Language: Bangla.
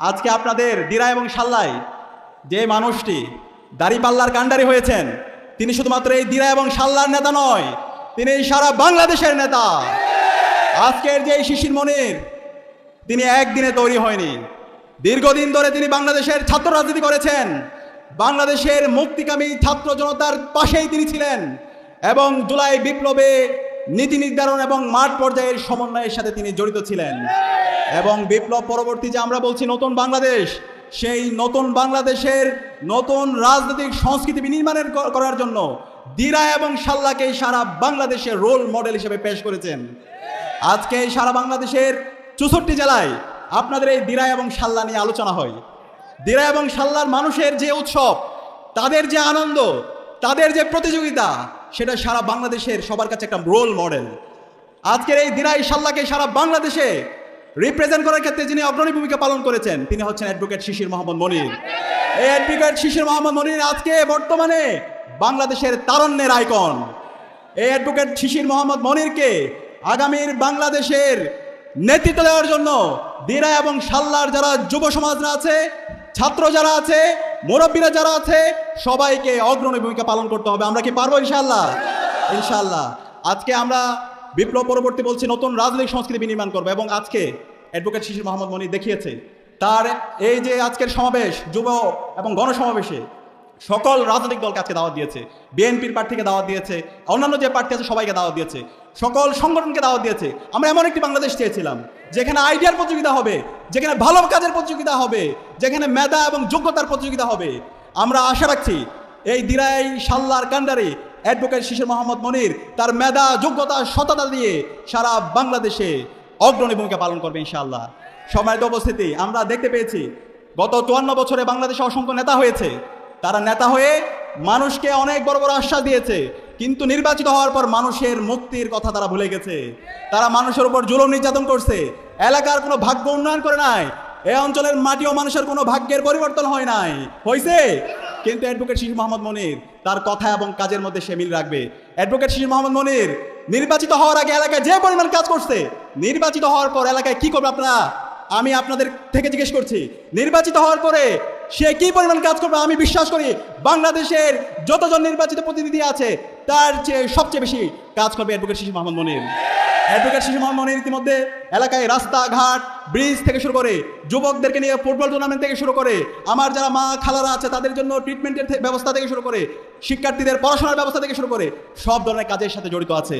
আজকে আপনাদের দিরা এবং সাল্লায় যে মানুষটি দাড়িপাল্লার কাণ্ডারি হয়েছেন, তিনি শুধুমাত্র এই দিরা এবং সাল্লার নেতা নয়, তিনি সারা বাংলাদেশের নেতা। আজকের যে শিশির মনির, তিনি একদিনে তৈরি হয়নি, দীর্ঘদিন ধরে তিনি বাংলাদেশের ছাত্র রাজনীতি করেছেন। বাংলাদেশের মুক্তিকামী ছাত্র জনতার পাশেই তিনি ছিলেন এবং জুলাই বিপ্লবে নীতি নির্ধারণ এবং মাঠ পর্যায়ের সমন্বয়ের সাথে তিনি জড়িত ছিলেন। এবং বিপ্লব পরবর্তী যে আমরা বলছি নতুন বাংলাদেশ, সেই নতুন বাংলাদেশের নতুন রাজনৈতিক সংস্কৃতি বিনির্মাণের করার জন্য দিরা এবং সাল্লাকে সারা বাংলাদেশের রোল মডেল হিসেবে পেশ করেছেন। আজকে সারা বাংলাদেশের 64 জেলায় আপনাদের এই দিরা এবং সাল্লা নিয়ে আলোচনা হয়। দিরা এবং সাল্লার মানুষের যে উৎসব, তাদের যে আনন্দ, তাদের যে প্রতিযোগিতা, সেটা সারা বাংলাদেশের সবার কাছে একটা রোল মডেল। আজকের এই দিরা সাল্লাকে সারা বাংলাদেশে রিপ্রেজেন্ট করার ক্ষেত্রে যিনি অগ্রণী ভূমিকা পালন করেছেন, তিনি হচ্ছেন অ্যাডভোকেট শিশির মোহাম্মদ মনির। এই অ্যাডভোকেট শিশির মোহাম্মদ মনির আজকে বর্তমানে বাংলাদেশের তারুণ্যের আইকন। এই অ্যাডভোকেট শিশির মোহাম্মদ মনিরকে আগামীর বাংলাদেশের নেতৃত্ব দেওয়ার জন্য দিরা এবং সাল্লার যারা যুব সমাজরা আছে, ছাত্র যারা আছে, মুরব্বীরা যারা আছে, সবাইকে অগ্রণী ভূমিকা পালন করতে হবে। আমরা কি পারবো? ইনশাআল্লাহ, ইনশাআল্লাহ। আজকে আমরা বিপ্লব পরবর্তী বলছি নতুন রাজনৈতিক সংস্কৃতি বিনির্মাণ করবো, এবং আজকে অ্যাডভোকেট শিশির মোহাম্মদ মনির দেখিয়েছে তার এই যে আজকের সমাবেশ, যুব এবং গণসমাবেশে সকল রাজনৈতিক দলকে আজকে দাওয়াত দিয়েছে। বিএনপির প্রার্থীকে দাওয়াত দিয়েছে, অন্যান্য যে প্রার্থী আছে সবাইকে দাওয়াত দিয়েছে, সকল সংগঠনকে দাওয়াত দিয়েছে। আমরা এমন একটি বাংলাদেশ চেয়েছিলাম যেখানে আইডিয়ার প্রতিযোগিতা হবে, যেখানে ভালো কাজের প্রতিযোগিতা হবে, যেখানে মেধা এবং যোগ্যতার প্রতিযোগিতা হবে। আমরা আশা রাখছি এই দিরাই সাল্লার কাণ্ডারি অ্যাডভোকেট শিশির মোহাম্মদ মনির তার মেধা, যোগ্যতা, সততা দিয়ে সারা বাংলাদেশে অগ্রণী ভূমিকা পালন করবে ইনশাআল্লাহ। সম্মানিত উপস্থিতি, আমরা দেখতে পেয়েছি গত 54 বছরে বাংলাদেশে অসংখ্য নেতা হয়েছে। তারা নেতা হয়ে মানুষকে অনেক বড় বড় আশ্বাস দিয়েছে, কিন্তু নির্বাচিত হওয়ার পর মানুষের মুক্তির কথা তারা ভুলে গেছে। তারা মানুষের উপর জুলুম নির্যাতন করছে, এলাকার কোনো ভাগ্য উন্নয়ন করে নাই, এই অঞ্চলের মাটি ও মানুষের কোনো ভাগ্যের পরিবর্তন হয় নাই। হয়েছে, কিন্তু অ্যাডভোকেট শিশির মোহাম্মদ মনির তার কথা এবং কাজের মধ্যে সে মিল রাখবে। অ্যাডভোকেট শিশির মোহাম্মদ মনির নির্বাচিত হওয়ার আগে এলাকায় যে পরিমাণ কাজ করছে, নির্বাচিত হওয়ার পর এলাকায় কি করবে আপনারা? আমি আপনাদের থেকে জিজ্ঞেস করছি, নির্বাচিত হওয়ার পরে সে কি পরিমাণ কাজ করবে? আমি বিশ্বাস করি বাংলাদেশের যতজন নির্বাচিত প্রতিনিধি আছে তার চেয়ে সবচেয়ে বেশি কাজ করবে অ্যাডভোকেট শিশির মোহাম্মদ মনির। অ্যাডভোকেট শিশির মোহাম্মদ মনির ইতিমধ্যে এলাকায় রাস্তাঘাট, ব্রিজ থেকে শুরু করে যুবকদেরকে নিয়ে ফুটবল টুর্নামেন্ট থেকে শুরু করে আমার যারা মা খালারা আছে তাদের জন্য ট্রিটমেন্টের ব্যবস্থা থেকে শুরু করে শিক্ষার্থীদের পড়াশোনার ব্যবস্থা থেকে শুরু করে সব ধরনের কাজের সাথে জড়িত আছে।